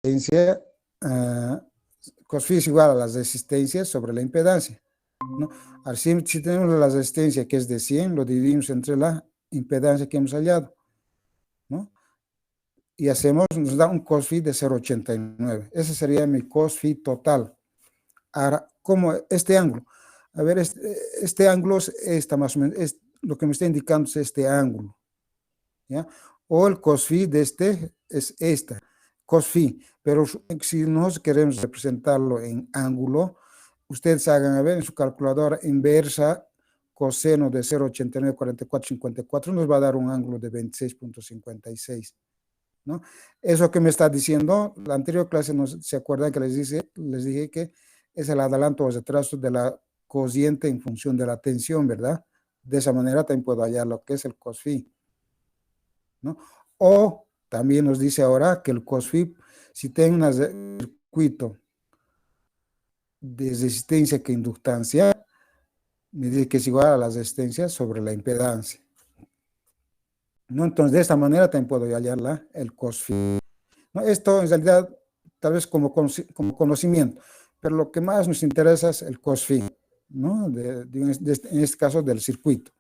resistencia, cos phi es igual a las resistencias sobre la impedancia, ¿no? Así, si tenemos la resistencia que es de 100, lo dividimos entre la impedancia que hemos hallado, ¿no? Y hacemos, nos da un cos phi de 0,89. Ese sería mi cos phi total. Ahora, ¿cómo este ángulo? A ver, este ángulo es esta más o menos, lo que me está indicando es este ángulo, ¿ya? O el cos phi de este es esta, cos phi, pero si nos queremos representarlo en ángulo, ustedes hagan, a ver, en su calculadora inversa, coseno de 0,89, 44, 54, nos va a dar un ángulo de 26,56, ¿no? Eso que me está diciendo, la anterior clase, ¿se acuerdan que les dije que es el adelanto o retraso de la cociente en función de la tensión, ¿verdad? De esa manera también puedo hallar lo que es el cos phi, ¿no? O también nos dice ahora que el cos phi, si tengo un circuito de resistencia que inductancia, me dice que es igual a la resistencia sobre la impedancia, ¿no? Entonces, de esta manera también puedo hallar el cos phi, ¿no? Esto en realidad, tal vez como conocimiento, pero lo que más nos interesa es el cos phi, ¿no? En este caso del circuito,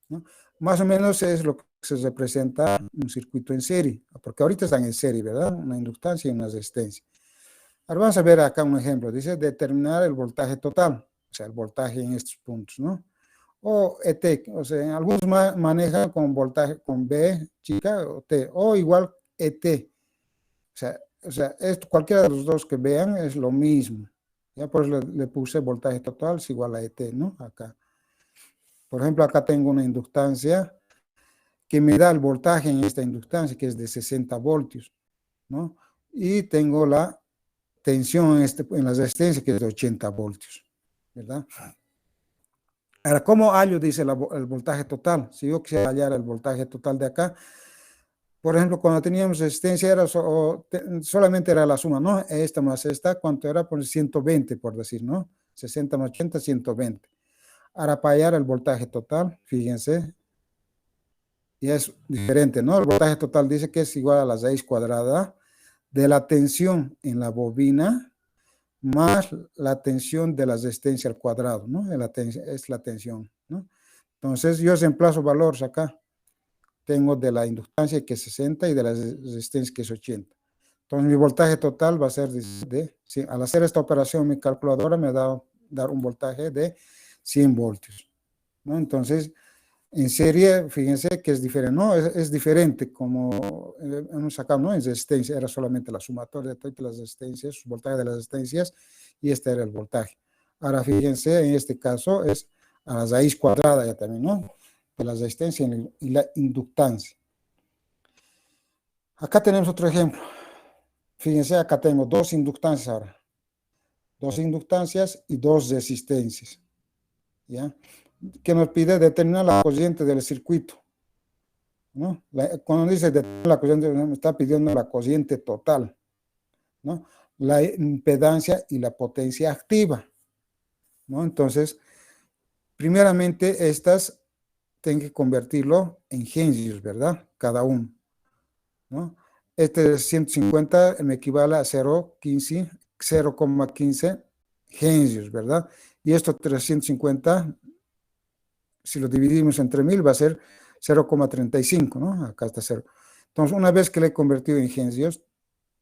¿no? Más o menos es lo que se representa un circuito en serie, porque ahorita están en serie, ¿verdad? Una inductancia y una resistencia. Ahora vamos a ver acá un ejemplo. Dice determinar el voltaje total, o sea, el voltaje en estos puntos, ¿no? O ET, o sea, algunos manejan con voltaje con B chica o T, o igual ET. O sea cualquiera de los dos que vean es lo mismo. Ya por eso le puse voltaje total es igual a ET, ¿no? Acá. Por ejemplo, acá tengo una inductancia que me da el voltaje en esta inductancia, que es de 60 voltios, ¿no? Y tengo la tensión en la resistencia, que es de 80 voltios, ¿verdad? Ahora, ¿cómo hallo, dice el voltaje total? Si yo quisiera hallar el voltaje total de acá, por ejemplo, cuando teníamos resistencia era solamente era la suma, ¿no? Esta más esta, ¿cuánto era? Pues 120, por decir, ¿no? 60 más 80, 120. Ahora, para hallar el voltaje total, fíjense, y es diferente, ¿no? El voltaje total dice que es igual a la raíz cuadrada de la tensión en la bobina más la tensión de la resistencia al cuadrado, ¿no? Es la tensión, ¿no? Entonces, yo reemplazo valores acá. Tengo de la inductancia que es 60 y de la resistencia que es 80. Entonces, mi voltaje total va a ser sí, al hacer esta operación, mi calculadora me da dar un voltaje de 100 voltios, ¿no? Entonces, en serie, fíjense que es diferente, ¿no? Es diferente, como hemos sacado, ¿no? En resistencia era solamente la sumatoria de todas las resistencias, su voltaje de las resistencias, y este era el voltaje. Ahora, fíjense, en este caso es a la raíz cuadrada ya también, ¿no? De la resistencia y la inductancia. Acá tenemos otro ejemplo. Fíjense, acá tengo dos inductancias ahora. Dos inductancias y dos resistencias, ¿ya? Que nos pide determinar la corriente del circuito, ¿no? Cuando dice determinar la corriente, me está pidiendo la corriente total, ¿no? La impedancia y la potencia activa, ¿no? Entonces, primeramente, estas tengo que convertirlo en henrios, ¿verdad? Cada uno, ¿no? Este de 150 me equivale a 0,15 henrios, ¿verdad? Y esto 350, si lo dividimos entre 1000, va a ser 0,35, ¿no? Acá está 0. Entonces, una vez que le he convertido en henrios,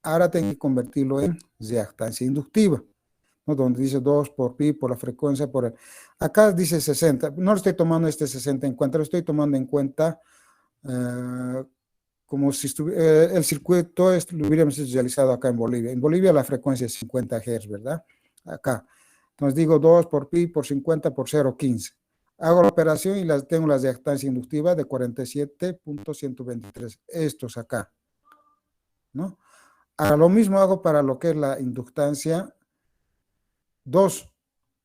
ahora tengo que convertirlo en reactancia inductiva, ¿no? Donde dice 2 por pi, por la frecuencia, acá dice 60. No estoy tomando este 60 en cuenta, lo estoy tomando en cuenta como si el circuito lo hubiéramos realizado acá en Bolivia. En Bolivia la frecuencia es 50 Hz, ¿verdad? Acá. Entonces digo 2 por pi por 50 por 0,15. Hago la operación y tengo la reactancia inductiva de 47,123. Estos acá, ¿no? Ahora lo mismo hago para lo que es la inductancia 2,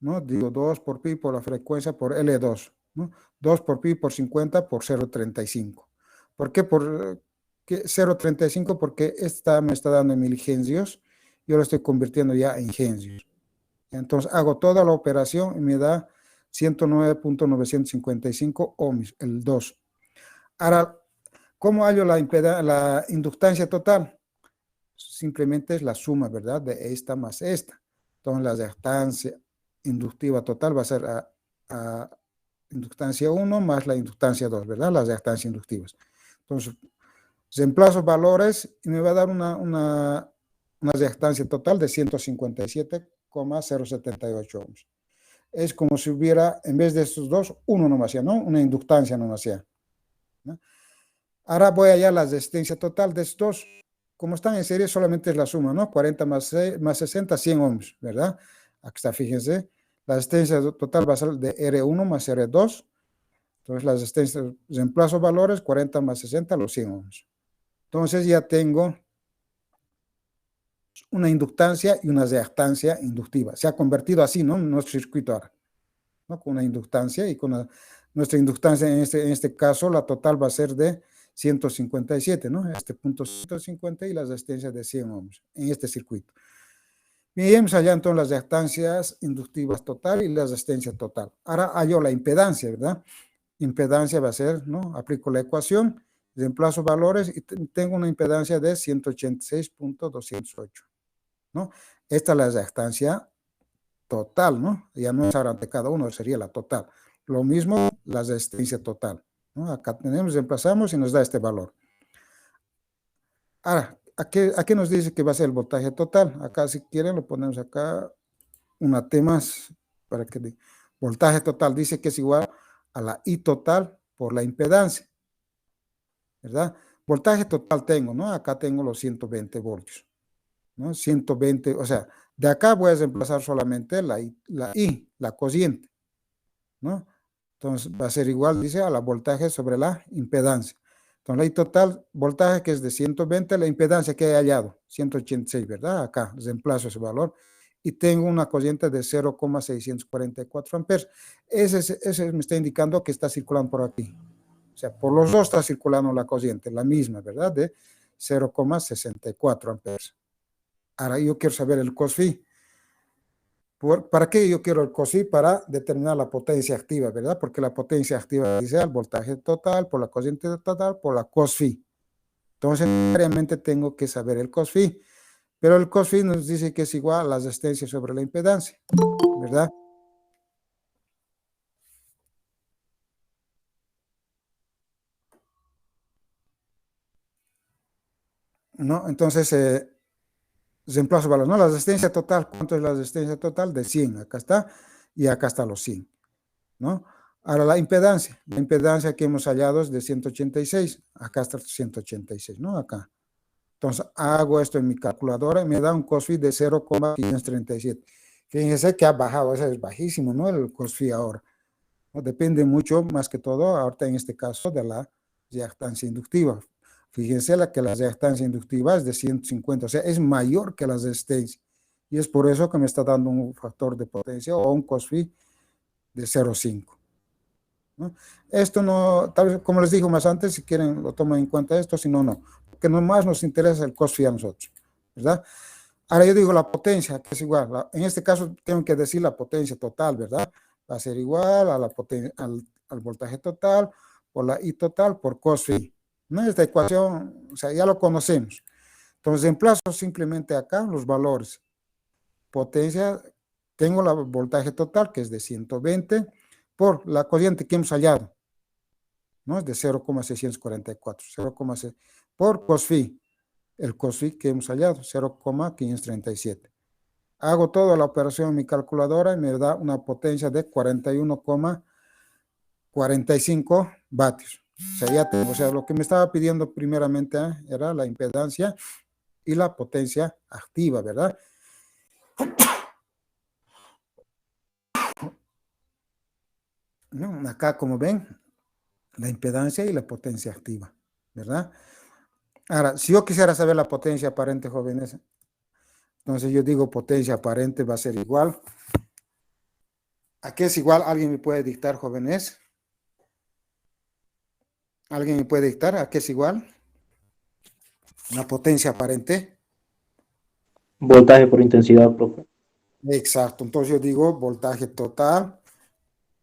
¿no? Digo 2 por pi por la frecuencia por L2, ¿no? 2 por pi por 50 por 0,35. ¿Por qué? Por 0,35 porque esta me está dando en milihenrios, yo lo estoy convirtiendo ya en henrios. Entonces hago toda la operación y me da 109,955 ohms, el 2. Ahora, ¿cómo hallo la inductancia total? simplemente es la suma, ¿verdad? De esta más esta. Entonces la reactancia inductiva total va a ser a inductancia 1 más la inductancia 2, ¿verdad? Las reactancias inductivas. Entonces, reemplazo valores y me va a dar una reactancia total de 157,078 ohms. Es como si hubiera, en vez de estos dos, uno nomás ya, ¿no? Una inductancia nomás ya, ¿no? Ahora voy allá a la resistencia total de estos dos. Como están en serie, solamente es la suma, ¿no? 40 más 60, 100 ohms, ¿verdad? Aquí está, fíjense. La resistencia total va a ser de R1 más R2. Entonces, la resistencia, reemplazo valores, 40 más 60, los 100 ohms. Entonces, ya tengo una inductancia y una reactancia inductiva. Se ha convertido así, ¿no? Nuestro circuito ahora, ¿no? Con una inductancia y con nuestra inductancia en este caso, la total va a ser de 157, ¿no? Este punto 150 y la resistencia de 100 ohms en este circuito. Bien, allá entonces las reactancias inductivas total y la resistencia total. Ahora hallo la impedancia, ¿verdad? Impedancia va a ser, ¿no? Aplico la ecuación, reemplazo valores y tengo una impedancia de 186.208, ¿no? Esta es la reactancia total, ¿no? Ya no es ahora ante cada uno, sería la total. Lo mismo la resistencia total, ¿no? Acá tenemos, reemplazamos y nos da este valor. Ahora, ¿a qué nos dice que va a ser el voltaje total? Acá, si quieren, lo ponemos acá, una T más, para que voltaje total dice que es igual a la I total por la impedancia, ¿verdad? Voltaje total tengo, ¿no? Acá tengo los 120 voltios, ¿no? 120, o sea, de acá voy a reemplazar solamente la I, la cociente, ¿no? Entonces va a ser igual, dice, a la voltaje sobre la impedancia. Entonces la I total, voltaje que es de 120, la impedancia que he hallado, 186, ¿verdad? Acá reemplazo ese valor y tengo una corriente de 0,644 amperes. Ese me está indicando que está circulando por aquí. O sea, por los dos está circulando la corriente, la misma, ¿verdad? De 0,64 amperes. Ahora yo quiero saber el cos-phi. ¿Para qué yo quiero el cos-phi? Para determinar la potencia activa, ¿verdad? Porque la potencia activa dice el voltaje total por la corriente total por la cos-phi. Entonces, necesariamente tengo que saber el cos-phi. Pero el cos-phi nos dice que es igual a la resistencia sobre la impedancia, ¿verdad? ¿No? Entonces, reemplazo valor, ¿no? La resistencia total, ¿cuánto es la resistencia total? De 100, acá está, y acá está los 100, ¿no? Ahora la impedancia que hemos hallado es de 186, acá está 186, ¿no? Acá. Entonces hago esto en mi calculadora y me da un cos-phi de 0,537. Fíjense que ha bajado, ese es bajísimo, ¿no? El cos-phi ahora, ¿no? Depende mucho, más que todo, ahorita en este caso, de la reactancia inductiva. Fíjense que la reactancia inductiva es de 150, o sea, es mayor que la resistencia. Y es por eso que me está dando un factor de potencia o un cos-phi de 0,5. ¿No? Esto no, tal vez, como les dije más antes, si quieren lo toman en cuenta esto, si no, no. Porque nomás nos interesa el cos-phi a nosotros, ¿verdad? Ahora yo digo la potencia, que es igual. En este caso tengo que decir la potencia total, ¿verdad? Va a ser igual a la potencia, al voltaje total por la I total por cos-phi. ¿No? Esta ecuación, o sea, ya lo conocemos. Entonces, reemplazo simplemente acá los valores. Potencia, tengo el voltaje total, que es de 120, por la corriente que hemos hallado, ¿no? Es de 0,644, 0,6, por cos-phi, el cos-phi que hemos hallado, 0,537. Hago toda la operación en mi calculadora y me da una potencia de 41,45 vatios. O sea, ya tengo, o sea, lo que me estaba pidiendo primeramente era la impedancia y la potencia activa, ¿verdad? ¿No? Acá, como ven, la impedancia y la potencia activa, ¿verdad? Ahora, si yo quisiera saber la potencia aparente, jóvenes, entonces yo digo potencia aparente va a ser igual. ¿A qué es igual? ¿Alguien me puede dictar, jóvenes? ¿Alguien me puede dictar a qué es igual? La potencia aparente. Voltaje por intensidad, profe. Exacto. Entonces yo digo voltaje total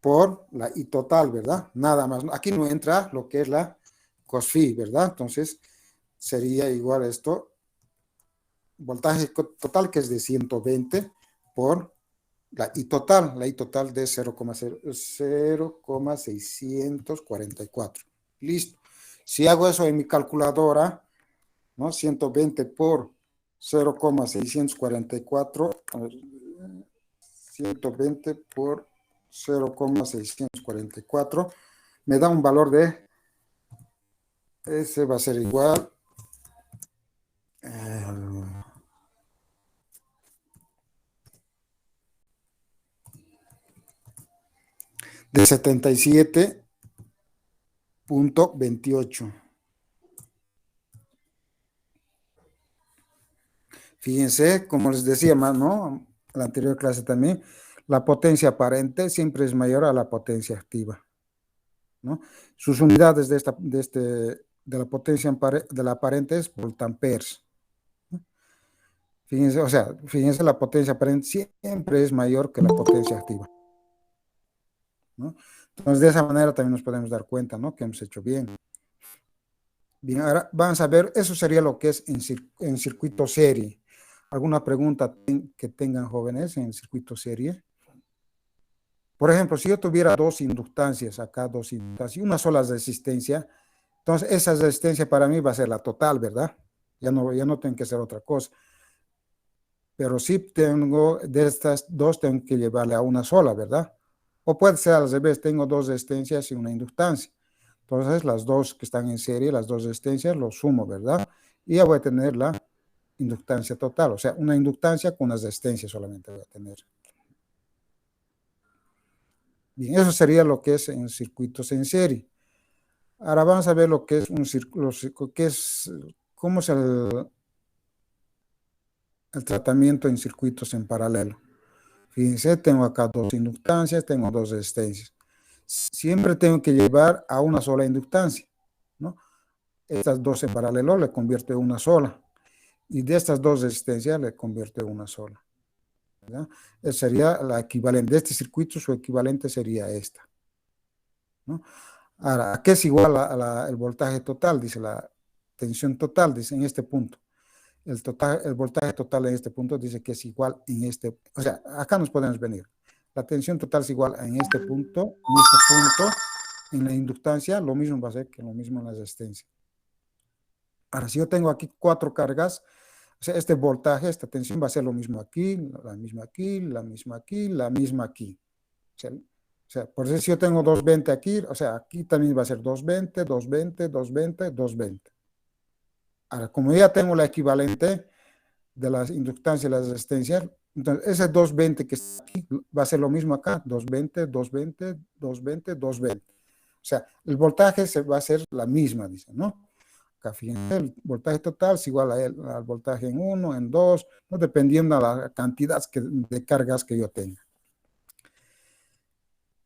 por la I total, ¿verdad? Nada más. Aquí no entra lo que es la cos-phi, ¿verdad? Entonces sería igual esto voltaje total que es de 120 por la I total de 0,644. Listo. Si hago eso en mi calculadora, ¿no? 120 por 0,644, 120 por 0,644, me da un valor de, ese va a ser igual, de 77,28. Fíjense, como les decía más, ¿no? En la anterior clase también, la potencia aparente siempre es mayor a la potencia activa, ¿no? Sus unidades de la potencia de la aparente es voltamperes. Fíjense, o sea, fíjense, la potencia aparente siempre es mayor que la potencia activa, ¿no? Entonces, de esa manera también nos podemos dar cuenta, ¿no? Que hemos hecho bien. Bien, ahora vamos a ver, eso sería lo que es en circuito serie. ¿Alguna pregunta que tengan jóvenes en el circuito serie? Por ejemplo, si yo tuviera dos inductancias, acá dos inductancias y una sola resistencia, entonces esa resistencia para mí va a ser la total, ¿verdad? Ya no tengo que hacer otra cosa. Pero sí tengo, de estas dos tengo que llevarle a una sola, ¿verdad? O puede ser al revés, tengo dos resistencias y una inductancia. Entonces las dos que están en serie, las dos resistencias, los sumo, ¿verdad? Y ya voy a tener la inductancia total, o sea, una inductancia con una resistencia solamente voy a tener. Bien, eso sería lo que es en circuitos en serie. Ahora vamos a ver lo que es un círculo, cómo es el tratamiento en circuitos en paralelo. Fíjense, tengo acá dos inductancias, tengo dos resistencias. Siempre tengo que llevar a una sola inductancia, ¿no? Estas dos en paralelo le convierto en una sola. Y de estas dos resistencias le convierto en una sola, ¿verdad? Esa sería la equivalente. De este circuito, su equivalente sería esta, ¿no? Ahora, ¿a qué es igual el voltaje total? Dice la tensión total, dice en este punto. El voltaje total en este punto dice que es igual en este, o sea, acá nos podemos venir. La tensión total es igual en este punto, en la inductancia, lo mismo va a ser que lo mismo en la resistencia. Ahora, si yo tengo aquí 4 cargas, o sea, este voltaje, esta tensión va a ser lo mismo aquí, la misma aquí, la misma aquí, la misma aquí. O sea, por eso si yo tengo 220 aquí, o sea, aquí también va a ser 220, 220, 220, 220. Ahora, como ya tengo la equivalente de las inductancias y las resistencias, entonces ese 220 que está aquí va a ser lo mismo acá, 220, 220, 220, 220. O sea, el voltaje va a ser la misma, dice, ¿no? Acá fíjense, el voltaje total es igual al voltaje en 1, en 2, ¿no? Dependiendo de la cantidad de cargas que yo tenga.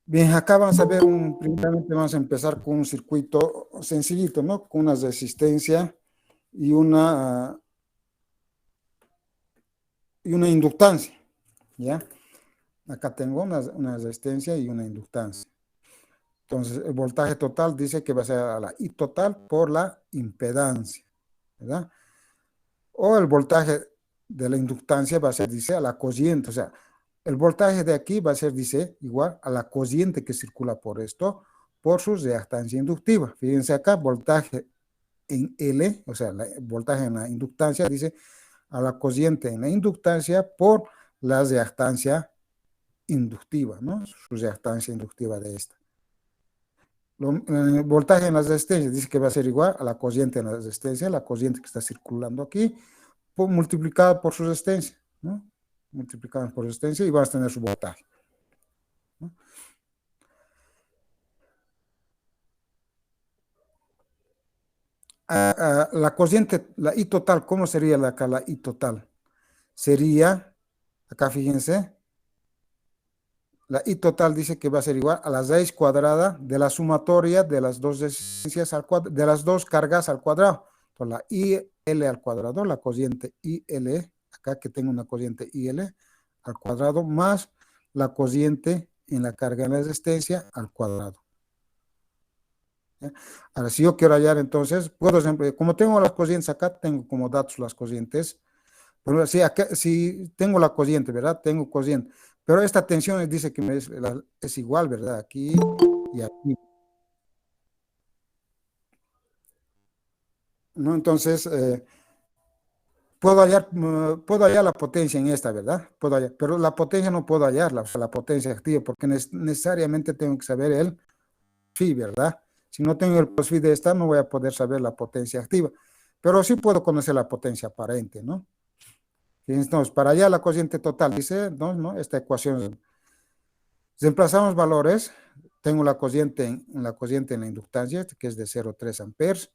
Bien, acá vamos a ver primeramente vamos a empezar con un circuito sencillito, ¿no? Con una resistencia y una inductancia, ¿ya? Acá tengo una resistencia y una inductancia. Entonces, el voltaje total dice que va a ser a la I total por la impedancia, ¿verdad? O el voltaje de la inductancia va a ser, dice, a la corriente, o sea, el voltaje de aquí va a ser, dice, igual a la corriente que circula por esto, por su reactancia inductiva. Fíjense acá, voltaje en L, o sea, el voltaje en la inductancia, dice, a la corriente en la inductancia por la reactancia inductiva, ¿no? Su reactancia inductiva de esta. El voltaje en la resistencia dice que va a ser igual a la corriente en la resistencia, la corriente que está circulando aquí, multiplicada por su resistencia, ¿no? Multiplicada por resistencia y vas a tener su voltaje, ¿no? La corriente, la I total, ¿cómo sería acá la I total? Sería, acá fíjense, la I total dice que va a ser igual a la raíz cuadrada de la sumatoria de las dos resistencias de las dos cargas al cuadrado. Por la IL al cuadrado, la corriente IL, acá que tengo una corriente IL al cuadrado, más la corriente en la carga en la resistencia al cuadrado. ¿Ya? Ahora, si yo quiero hallar, entonces, puedo siempre, como tengo las corrientes acá, tengo como datos las corrientes, Pero si, acá, si tengo la cociente, ¿verdad? Tengo cociente. Pero esta tensión dice que es igual, ¿verdad? Aquí y aquí. ¿No? Entonces, puedo hallar la potencia en esta, ¿verdad? Puedo hallar, pero la potencia no puedo hallarla, o sea, la potencia activa, porque necesariamente tengo que saber el phi, ¿verdad? Si no tengo el phi de esta, no voy a poder saber la potencia activa, pero sí puedo conocer la potencia aparente, ¿no? Entonces, para hallar la cociente total, dice, ¿no? Esta ecuación, reemplazamos valores, tengo la cociente en la inductancia, que es de 0,3 amperes,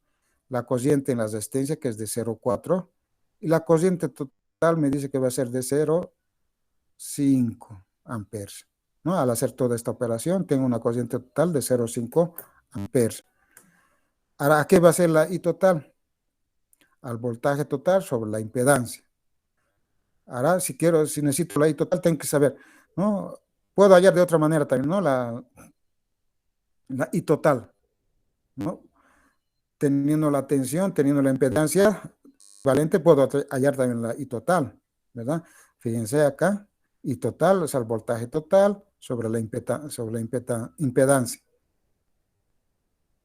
la cociente en la resistencia, que es de 0,4, y la cociente total me dice que va a ser de 0,5 amperes, ¿no? Al hacer toda esta operación, tengo una cociente total de 0,5 amperes. Ahora, ¿a qué va a ser la I total? Al voltaje total sobre la impedancia. Ahora, si necesito la I total, tengo que saber, ¿no? Puedo hallar de otra manera también, ¿no? La I total, ¿no? Teniendo la tensión, teniendo la impedancia equivalente, puedo hallar también la I total, ¿verdad? Fíjense acá, I total es el voltaje total sobre la impedancia,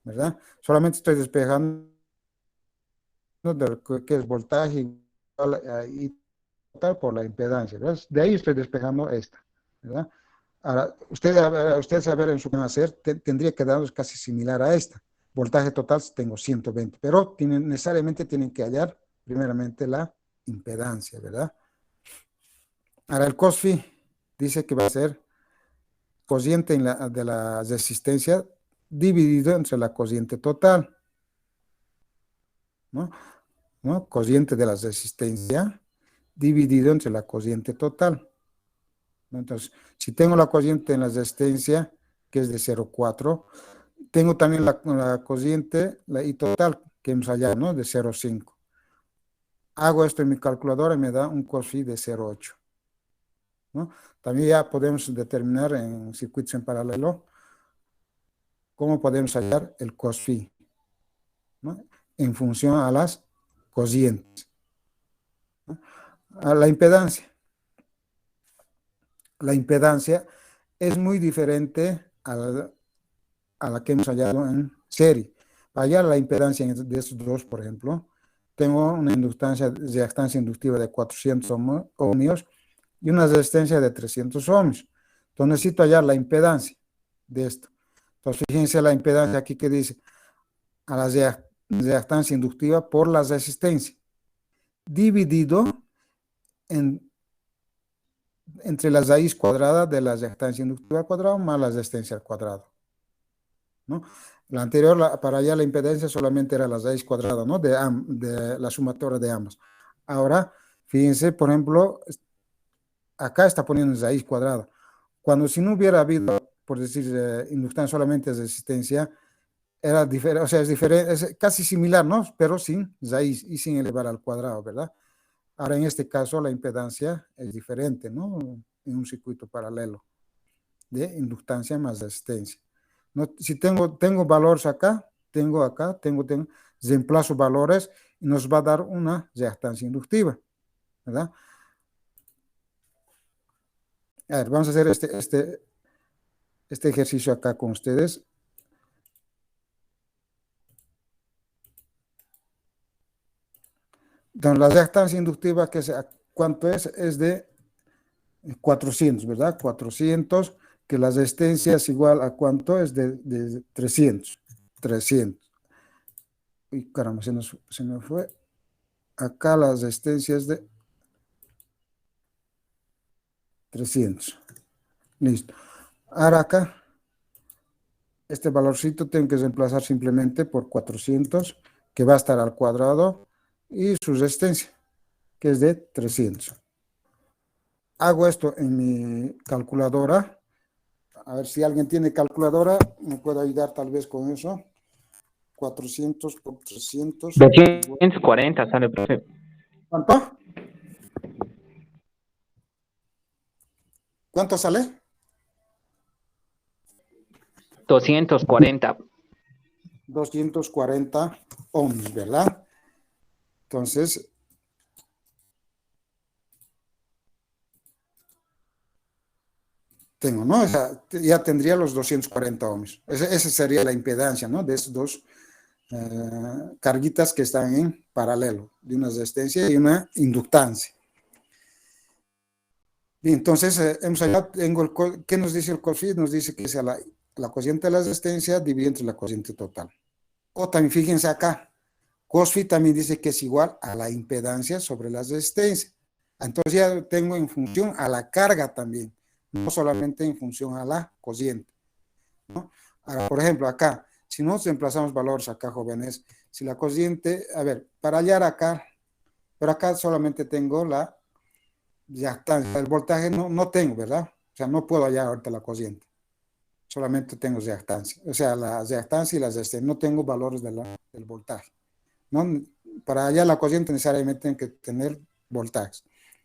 ¿verdad? Solamente estoy despejando de que es voltaje igual a I total por la impedancia, ¿verdad? De ahí estoy despejando esta, ¿verdad? Ahora, usted saber en su hacer, tendría que darnos casi similar a esta. Voltaje total tengo 120, pero necesariamente tienen que hallar primeramente la impedancia, ¿verdad? Ahora el cos phi dice que va a ser cociente de la resistencia dividido entre la cociente total, ¿no? ¿No? Cociente de la resistencia dividido entre la cociente total. Entonces, si tengo la cociente en la resistencia, que es de 0,4, tengo también la cociente, la I total, que hemos hallado, ¿no? De 0,5. Hago esto en mi calculadora y me da un cos phi de 0,8, ¿no? También ya podemos determinar en circuitos en paralelo cómo podemos hallar el cos phi, ¿no? En función a las cocientes, ¿no? A la impedancia. La impedancia es muy diferente a la que hemos hallado en serie. Para hallar la impedancia de estos dos, por ejemplo, tengo una reactancia inductiva de 400 ohmios y una resistencia de 300 ohmios. Entonces necesito hallar la impedancia de esto. Entonces fíjense la impedancia aquí que dice a la reactancia inductiva por la resistencia, dividido entre la raíz cuadrada de la reactancia inductiva al cuadrado más la resistencia al cuadrado, ¿no? La anterior, para allá la impedancia solamente era la raíz cuadrada, ¿no? De la sumatoria de ambas. Ahora, fíjense, por ejemplo, acá está poniendo raíz cuadrada. Cuando si no hubiera habido, por decir, inductancia solamente resistencia, era diferente, o sea, es diferente, es casi similar, ¿no? Pero sin raíz y sin elevar al cuadrado, ¿verdad? Ahora, en este caso, la impedancia es diferente, ¿no? En un circuito paralelo de inductancia más resistencia. No, si tengo valores acá, reemplazo valores y nos va a dar una reactancia inductiva, ¿verdad? A ver, vamos a hacer este ejercicio acá con ustedes. Entonces, la reactancia inductiva, ¿cuánto es? Es de 400, ¿verdad? 400, que la resistencia es igual a ¿cuánto? Es de 300. 300. Y caramba, se me fue. Acá la resistencia es de 300. Listo. Ahora acá, este valorcito tengo que reemplazar simplemente por 400, que va a estar al cuadrado, y su resistencia, que es de 300. Hago esto en mi calculadora. A ver si alguien tiene calculadora, me puede ayudar tal vez con eso. 400 por 300. 240 sale, profe. ¿Cuánto? ¿Cuánto sale? 240. 240 ohms, ¿verdad? Entonces, tengo, ¿no? O sea, ya tendría los 240 ohms. Esa sería la impedancia, ¿no? De esos dos carguitas que están en paralelo, de una resistencia y una inductancia. Bien, entonces, hemos allá, ¿qué nos dice el cosfi? Nos dice que es la cociente de la resistencia dividida entre la cociente total. O también fíjense acá, cosfi también dice que es igual a la impedancia sobre la resistencia. Entonces ya tengo en función a la carga también, no solamente en función a la cociente, ¿no? Ahora, por ejemplo, acá, si nos reemplazamos valores acá, jóvenes, si la cociente, a ver, para hallar acá, pero acá solamente tengo la reactancia, el voltaje no tengo, ¿verdad? O sea, no puedo hallar ahorita la cociente, solamente tengo reactancia, o sea, la reactancia y las resistencia, no tengo valores del voltaje, ¿no? Para hallar la cociente necesariamente tengo que tener voltajes,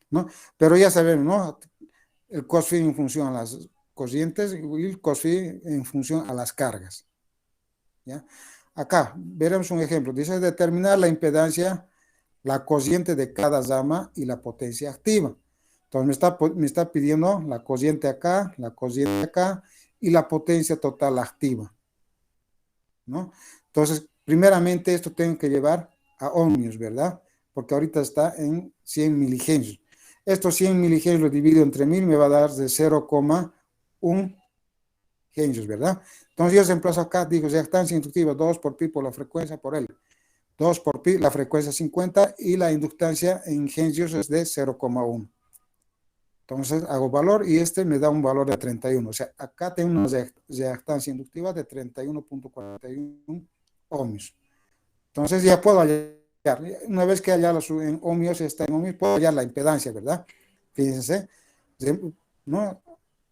¿no? Pero ya sabemos, ¿no? El cosfi en función a las cocientes y el cosfi en función a las cargas, ¿ya? Acá veremos un ejemplo, dice determinar la impedancia, la cociente de cada rama y la potencia activa. Entonces me está pidiendo la cociente acá y la potencia total activa, ¿no? Entonces, primeramente esto tengo que llevar a ohmios, ¿verdad? Porque ahorita está en 100 milihenrios. Estos 100 milihenrios lo divido entre 1000, me va a dar de 0,1 henrios, ¿verdad? Entonces yo reemplazo acá, digo, reactancia inductiva, 2 por pi por la frecuencia por L. 2 por pi, la frecuencia 50 y la inductancia en henrios es de 0,1. Entonces hago valor y este me da un valor de 31. O sea, acá tengo una reactancia inductiva de 31.41 ohmios. Entonces ya puedo hallar, una vez que hallar en ohmios, está en ohmios, puedo hallar la impedancia, ¿verdad? Fíjense, ¿no?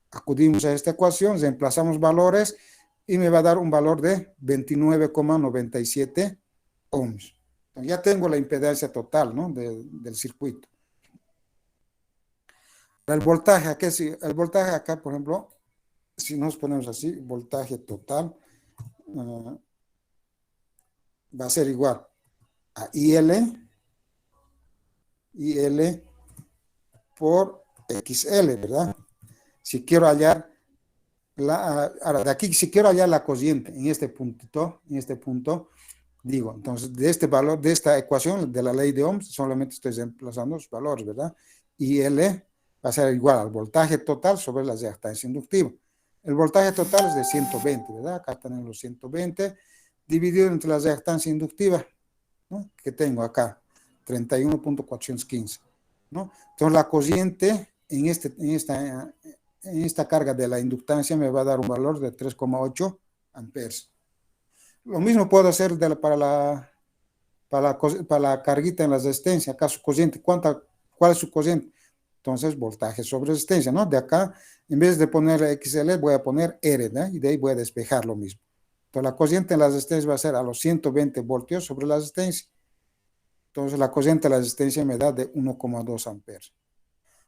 Acudimos a esta ecuación, reemplazamos valores y me va a dar un valor de 29,97 ohms. Entonces, ya tengo la impedancia total, ¿no? del circuito. El voltaje, el voltaje acá, por ejemplo, si nos ponemos así, voltaje total va a ser igual a IL por XL, ¿verdad? Si quiero hallar ahora de aquí, si quiero hallar la cociente en este punto, digo, entonces de este valor, de esta ecuación de la ley de Ohms, solamente estoy reemplazando los valores, ¿verdad? IL va a ser igual al voltaje total sobre la reactancia inductiva. El voltaje total es de 120, ¿verdad? Acá tenemos los 120 dividido entre la reactancia inductiva, ¿no? Que tengo acá, 31.415, ¿no? Entonces la cociente en esta carga de la inductancia me va a dar un valor de 3,8 amperes. Lo mismo puedo hacer para la carguita en la resistencia. Acá su cociente, ¿cuál es su cociente? Entonces, voltaje sobre resistencia, ¿no? De acá, en vez de poner XL, voy a poner R, ¿no? Y de ahí voy a despejar lo mismo. Entonces, la cociente en la resistencia va a ser a los 120 voltios sobre la resistencia. Entonces, la cociente de la resistencia me da de 1,2 amperes.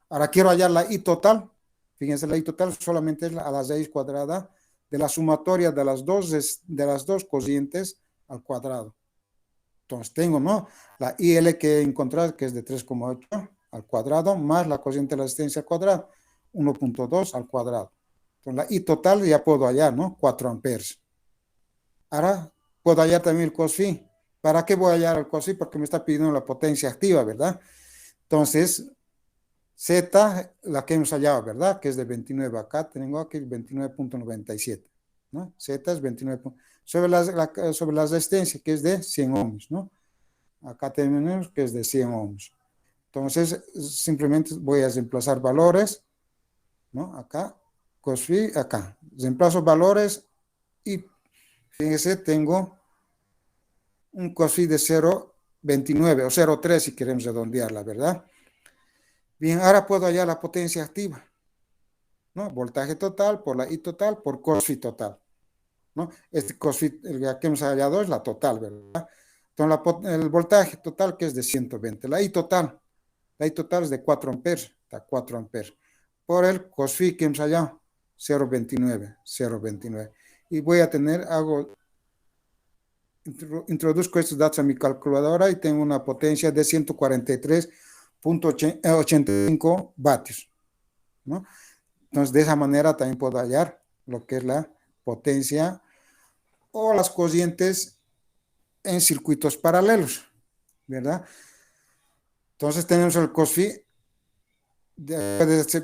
Ahora quiero hallar la I total. Fíjense, la I total solamente es a la raíz cuadrada de la sumatoria de las dos cocientes al cuadrado. Entonces tengo, ¿no? La IL que encontrar, que es de 3,8 al cuadrado, más la cociente de la resistencia al cuadrado, 1,2 al cuadrado. Entonces la I total ya puedo hallar, ¿no? 4 amperes. Ahora puedo hallar también el cos-phi. ¿Para qué voy a hallar el cos-phi? Porque me está pidiendo la potencia activa, ¿verdad? Entonces, Z, la que hemos hallado, ¿verdad? Que es de 29 acá, tengo aquí 29.97, ¿no? Z es 29. Sobre la resistencia, que es de 100 ohms, ¿no? Acá tenemos que es de 100 ohms. Entonces, simplemente voy a reemplazar valores, ¿no? Acá, cos-phi, acá. Reemplazo valores y, fíjense, tengo un cos-phi de 0,29 o 0,3 si queremos redondearla, ¿verdad? Bien, ahora puedo hallar la potencia activa, ¿no? Voltaje total por la I total por cos-phi total, ¿no? Este cos-phi, el que hemos hallado es la total, ¿verdad? Entonces, el voltaje total que es de 120. La I total es de 4 amperes, está 4 amperes. Por el cos-phi que hemos hallado, 0,29. Y voy a tener, introduzco estos datos a mi calculadora y tengo una potencia de 143.85 vatios, ¿no? Entonces, de esa manera también puedo hallar lo que es la potencia o las corrientes en circuitos paralelos, ¿verdad? Entonces, tenemos el cos-phi,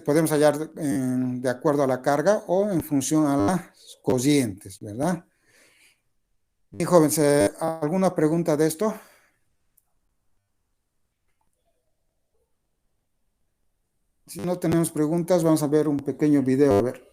podemos hallar de acuerdo a la carga o en función a las corrientes, ¿verdad? Y jóvenes, ¿alguna pregunta de esto? Si no tenemos preguntas, vamos a ver un pequeño video, a ver.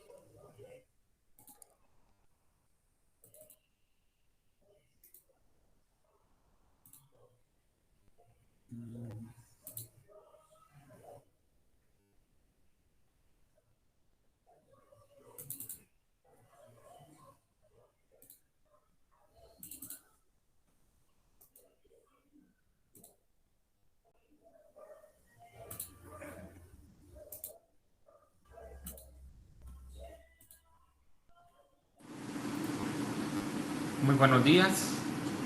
Muy buenos días,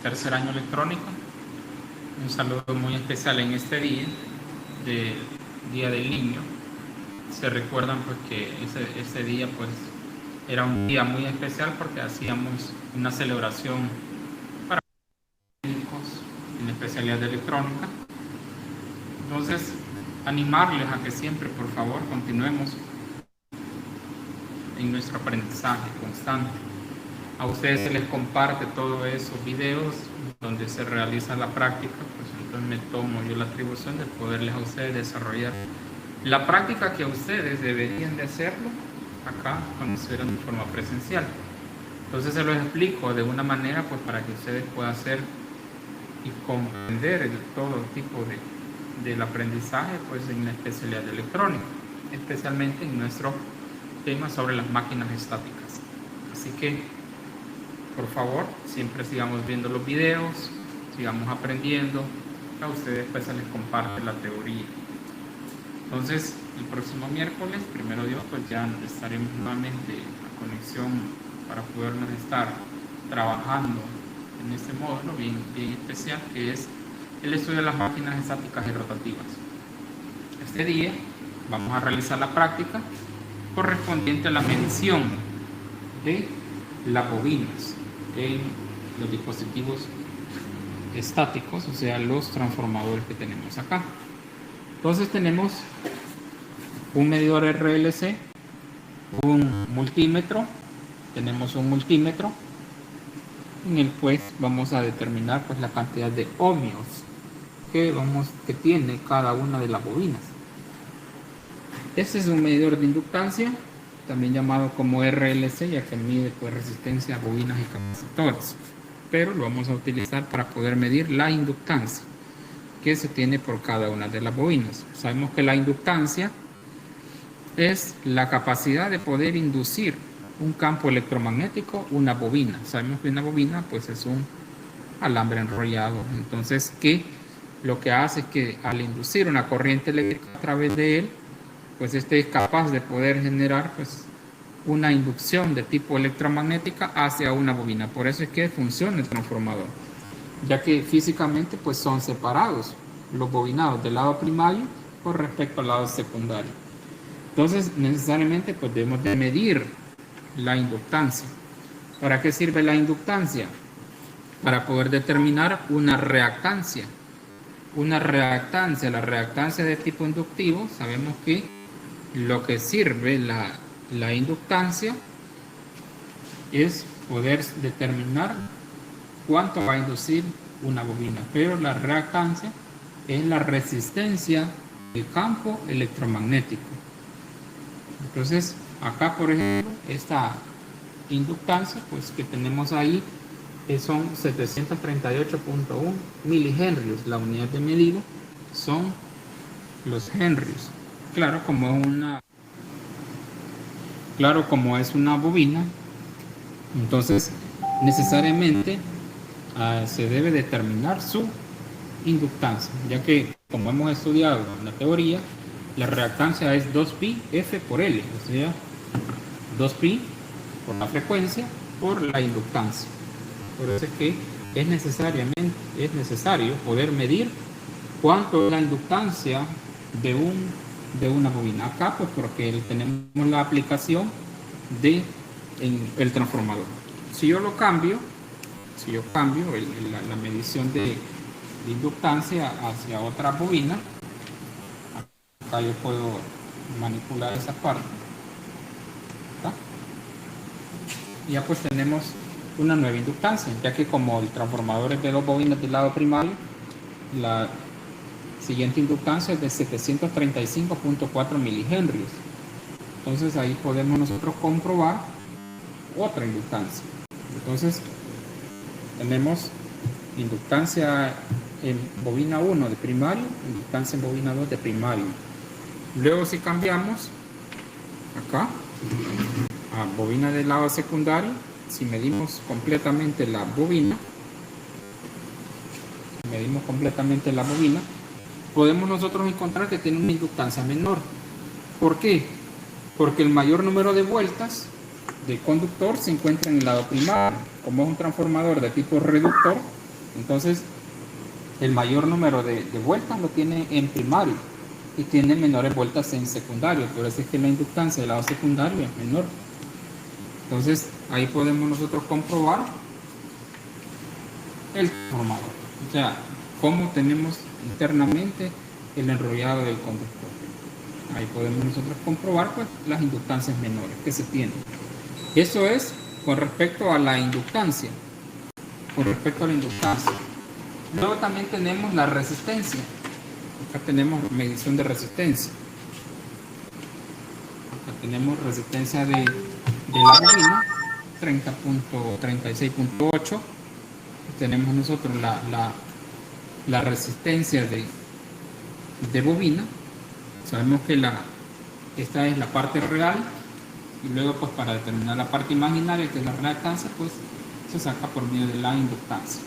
tercer año electrónico. Un saludo muy especial en este día, del Día del Niño. Se recuerdan pues que ese día pues era un día muy especial porque hacíamos una celebración para técnicos en especialidad de electrónica. Entonces, animarles a que siempre, por favor, continuemos en nuestro aprendizaje constante. A ustedes se les comparte todos esos videos donde se realiza la práctica, pues entonces me tomo yo la atribución de poderles a ustedes desarrollar la práctica que ustedes deberían de hacerlo acá cuando estuvieran de forma presencial. Entonces se los explico de una manera pues para que ustedes puedan hacer y comprender todo tipo del aprendizaje pues en la especialidad de electrónica, especialmente en nuestro tema sobre las máquinas estáticas. Así que por favor, siempre sigamos viendo los videos, sigamos aprendiendo. A ustedes pues se les comparte la teoría. Entonces, el próximo miércoles, primero Dios, pues ya estaremos nuevamente en la conexión para podernos estar trabajando en este módulo bien especial que es el estudio de las máquinas estáticas y rotativas. Este día vamos a realizar la práctica correspondiente a la medición de las bobinas en los dispositivos estáticos, o sea, los transformadores que tenemos acá. Entonces tenemos un medidor RLC, un multímetro, tenemos un multímetro en el pues vamos a determinar pues la cantidad de ohmios que tiene cada una de las bobinas. Este es un medidor de inductancia, también llamado como RLC, ya que mide pues resistencia a bobinas y capacitores, pero lo vamos a utilizar para poder medir la inductancia que se tiene por cada una de las bobinas. Sabemos que la inductancia es la capacidad de poder inducir un campo electromagnético, una bobina. Sabemos que una bobina pues es un alambre enrollado, entonces que lo que hace es que al inducir una corriente eléctrica a través de él, pues este es capaz de poder generar pues una inducción de tipo electromagnética hacia una bobina. Por eso es que funciona el transformador, ya que físicamente pues son separados los bobinados del lado primario con respecto al lado secundario. Entonces necesariamente pues debemos de medir la inductancia. ¿Para qué sirve la inductancia? Para poder determinar una reactancia. La reactancia de tipo inductivo, sabemos que lo que sirve la inductancia es poder determinar cuánto va a inducir una bobina, pero la reactancia es la resistencia del campo electromagnético. Entonces acá por ejemplo esta inductancia pues que tenemos ahí son 738.1 milihenrios. La unidad de medida son los henrios. Claro, como es una bobina, entonces necesariamente se debe determinar su inductancia, ya que como hemos estudiado en la teoría, la reactancia es 2pi F por L, o sea, 2pi por la frecuencia por la inductancia. Por eso es que es necesario poder medir cuánto es la inductancia de un de una bobina. Acá pues porque tenemos la aplicación de el transformador. Si yo lo cambio, la medición de inductancia hacia otra bobina, acá yo puedo manipular esa parte. ¿Está? Y ya pues tenemos una nueva inductancia, ya que como el transformador es de 2 bobinas del lado primario, la siguiente inductancia es de 735.4 milihenrios. Entonces ahí podemos nosotros comprobar otra inductancia. Entonces tenemos inductancia en bobina 1 de primario, inductancia en bobina 2 de primario. Luego si cambiamos acá a bobina del lado secundario, si medimos completamente la bobina, podemos nosotros encontrar que tiene una inductancia menor. ¿Por qué? Porque el mayor número de vueltas del conductor se encuentra en el lado primario. Como es un transformador de tipo reductor, entonces el mayor número de vueltas lo tiene en primario y tiene menores vueltas en secundario. Por eso es que la inductancia del lado secundario es menor. Entonces ahí podemos nosotros comprobar el transformador, o sea, cómo tenemos internamente el enrollado del conductor. Ahí podemos nosotros comprobar pues las inductancias menores que se tienen. Eso es con respecto a la inductancia. Luego también tenemos la resistencia. Acá tenemos medición de resistencia. Acá tenemos resistencia de la bobina 30.36.8. Tenemos nosotros la resistencia de bobina. Sabemos que esta es la parte real, y luego pues para determinar la parte imaginaria, que es la reactancia, pues se saca por medio de la inductancia.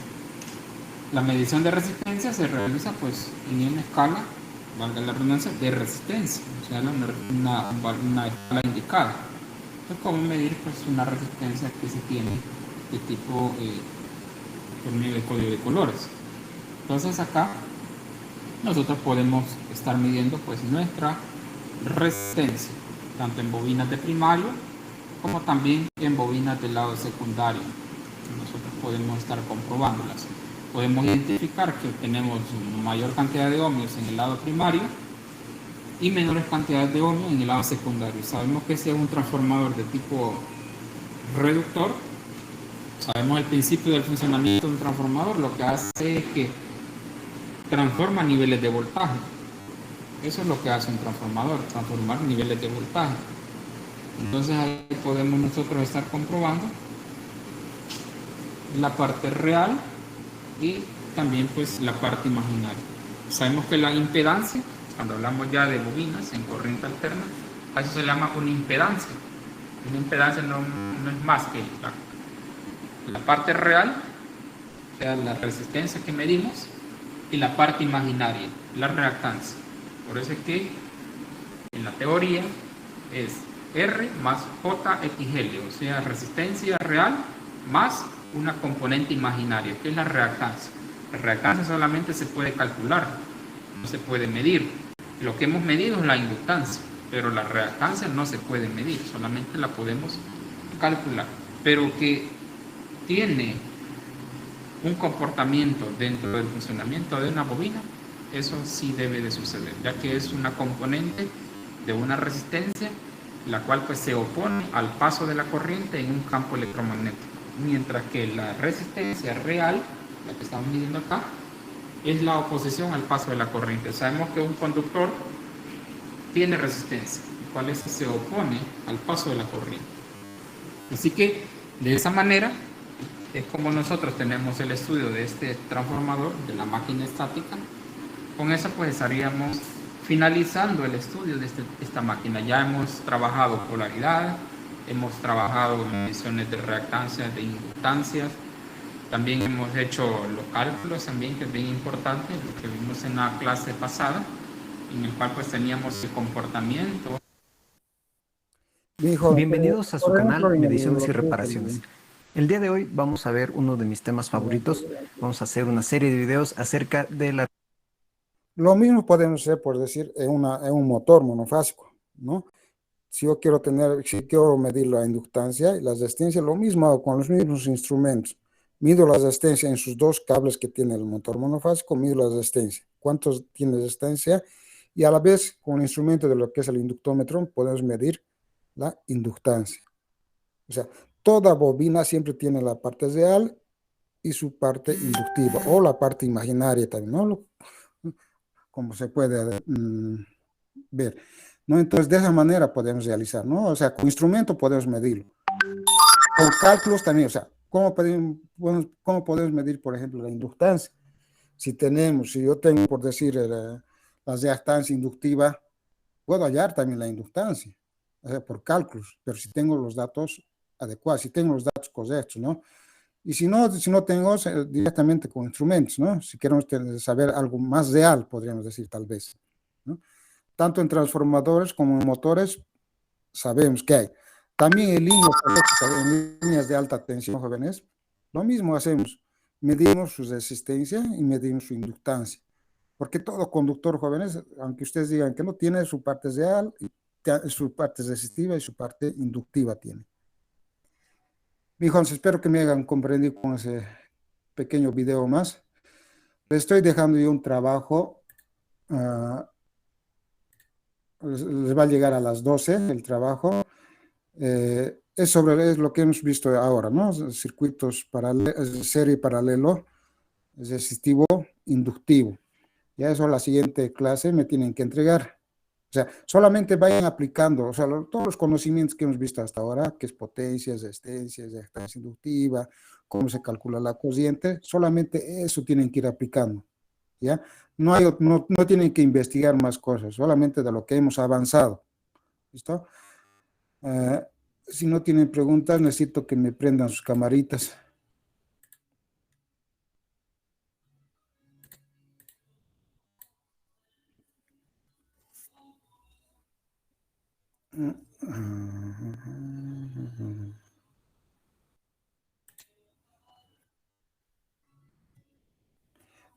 La medición de resistencia se realiza pues en una escala, valga la redundancia, de resistencia, o sea, una escala indicada. Entonces, ¿cómo medir pues una resistencia que se tiene de tipo por medio del código de colores? Entonces acá nosotros podemos estar midiendo pues nuestra resistencia, tanto en bobinas de primario como también en bobinas del lado secundario. Nosotros podemos estar comprobándolas. Podemos identificar que tenemos mayor cantidad de ohmios en el lado primario y menores cantidades de ohmios en el lado secundario. Sabemos que ese es un transformador de tipo reductor. Sabemos el principio del funcionamiento de un transformador. Lo que hace es que transforma niveles de voltaje. Eso es lo que hace un transformador, transformar niveles de voltaje. Entonces ahí podemos nosotros estar comprobando la parte real y también pues la parte imaginaria. Sabemos que la impedancia, cuando hablamos ya de bobinas en corriente alterna, a eso se le llama una impedancia. Una impedancia no es más que la parte real, o sea, la resistencia que medimos, y la parte imaginaria, la reactancia. Por eso es que en la teoría es R más JXL, o sea, resistencia real más una componente imaginaria, que es la reactancia. La reactancia solamente se puede calcular, no se puede medir. Lo que hemos medido es la inductancia, pero la reactancia no se puede medir, solamente la podemos calcular. Pero que tiene un comportamiento dentro del funcionamiento de una bobina, eso sí debe de suceder, ya que es una componente de una resistencia, la cual pues se opone al paso de la corriente en un campo electromagnético, mientras que la resistencia real, la que estamos midiendo acá, es la oposición al paso de la corriente. Sabemos que un conductor tiene resistencia, la cual se opone al paso de la corriente. Así que de esa manera es como nosotros tenemos el estudio de este transformador, de la máquina estática. Con eso pues estaríamos finalizando el estudio de esta máquina. Ya hemos trabajado polaridad, hemos trabajado mediciones de reactancias, de inductancias, también hemos hecho los cálculos también, que es bien importante, lo que vimos en la clase pasada, en el cual pues teníamos el comportamiento. Bienvenidos a su canal Mediciones y Reparaciones. El día de hoy vamos a ver uno de mis temas favoritos. Vamos a hacer una serie de videos acerca de la Lo mismo podemos hacer, por decir, en un motor monofásico, ¿no? Si yo si quiero medir la inductancia y la resistencia, lo mismo hago con los mismos instrumentos. Mido la resistencia en sus dos cables que tiene el motor monofásico, mido la resistencia. ¿Cuántos tiene resistencia? Y a la vez, con el instrumento de lo que es el inductómetro, podemos medir la inductancia. O sea, toda bobina siempre tiene la parte real y su parte inductiva, o la parte imaginaria también, ¿no? Como se puede ver, ¿no? Entonces, de esa manera podemos realizar, ¿no? O sea, con instrumento podemos medirlo. Con cálculos también, o sea, ¿cómo podemos medir, por ejemplo, la inductancia? Si yo tengo, por decir, la reactancia inductiva, puedo hallar también la inductancia, o sea, por cálculos, pero si tengo los datos adecuados, si tengo los datos correctos, ¿no? Y si no tengo, directamente con instrumentos, ¿no? Si queremos saber algo más real, podríamos decir tal vez, ¿no? Tanto en transformadores como en motores, sabemos que hay. También en líneas de alta tensión, jóvenes, lo mismo hacemos. Medimos su resistencia y medimos su inductancia. Porque todo conductor, jóvenes, aunque ustedes digan que no tiene su parte real, su parte resistiva y su parte inductiva tiene. Hijos, espero que me hayan comprendido con ese pequeño video más. Les estoy dejando yo un trabajo. Les va a llegar a las 12 el trabajo. Es lo que hemos visto ahora, ¿no? Circuitos serie paralelo, resistivo, inductivo. Ya eso la siguiente clase me tienen que entregar. O sea, solamente vayan aplicando, o sea, todos los conocimientos que hemos visto hasta ahora, que es potencia, resistencia, reactancia inductiva, cómo se calcula la corriente, solamente eso tienen que ir aplicando, ¿ya? No tienen que investigar más cosas, solamente de lo que hemos avanzado, ¿listo? Si no tienen preguntas, necesito que me prendan sus camaritas.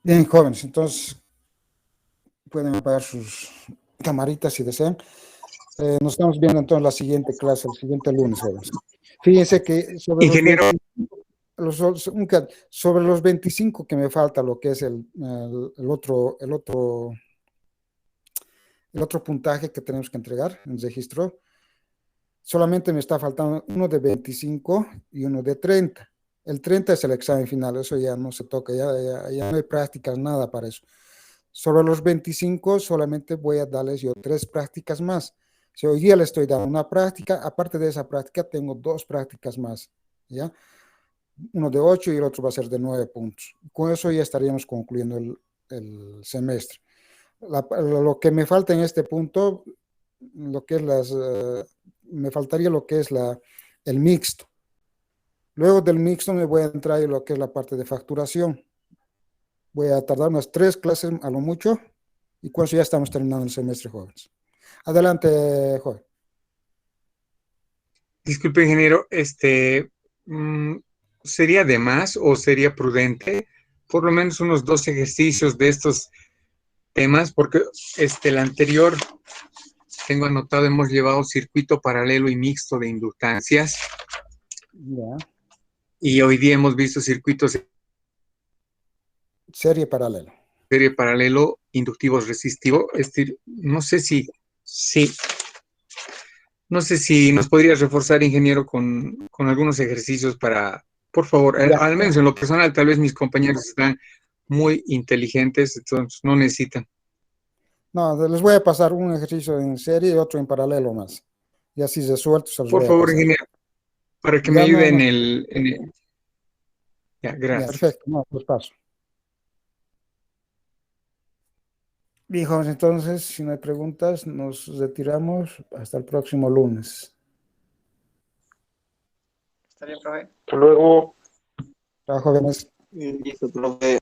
Bien, jóvenes, entonces pueden apagar sus camaritas si desean. Nos estamos viendo entonces la siguiente clase, el siguiente lunes, jóvenes. Fíjense que sobre los 25 que me falta, lo que es el otro puntaje que tenemos que entregar en registro, solamente me está faltando uno de 25 y uno de 30. El 30 es el examen final, eso ya no se toca, ya no hay prácticas, nada para eso. Sobre los 25 solamente voy a darles yo 3 prácticas más. Si hoy día les estoy dando una práctica, aparte de esa práctica tengo 2 prácticas más, ¿ya? Uno de 8 y el otro va a ser de 9 puntos. Con eso ya estaríamos concluyendo el semestre. Lo que me falta en este punto, me faltaría lo que es el mixto. Luego del mixto me voy a entrar en lo que es la parte de facturación. Voy a tardar unas 3 clases a lo mucho y con eso ya estamos terminando el semestre, jóvenes. Adelante, joven. Disculpe, ingeniero, ¿sería de más o sería prudente por lo menos unos 2 ejercicios de estos temas? Porque el anterior, tengo anotado, hemos llevado circuito paralelo y mixto de inductancias. Ya. Y hoy día hemos visto circuitos serie paralelo, inductivos resistivos. No sé si nos podrías reforzar, ingeniero, con algunos ejercicios para, por favor, al menos en lo personal, tal vez mis compañeros están muy inteligentes, entonces no necesitan. No, les voy a pasar un ejercicio en serie y otro en paralelo más. Y así resuelto se los por voy favor, a pasar. ingeniero, para que me ayude en el... Ya, gracias. Perfecto, no, los paso. Bien, jóvenes, entonces, si no hay preguntas, nos retiramos hasta el próximo lunes. Está bien, profe. Hasta luego. Chao, jóvenes. Listo, profe.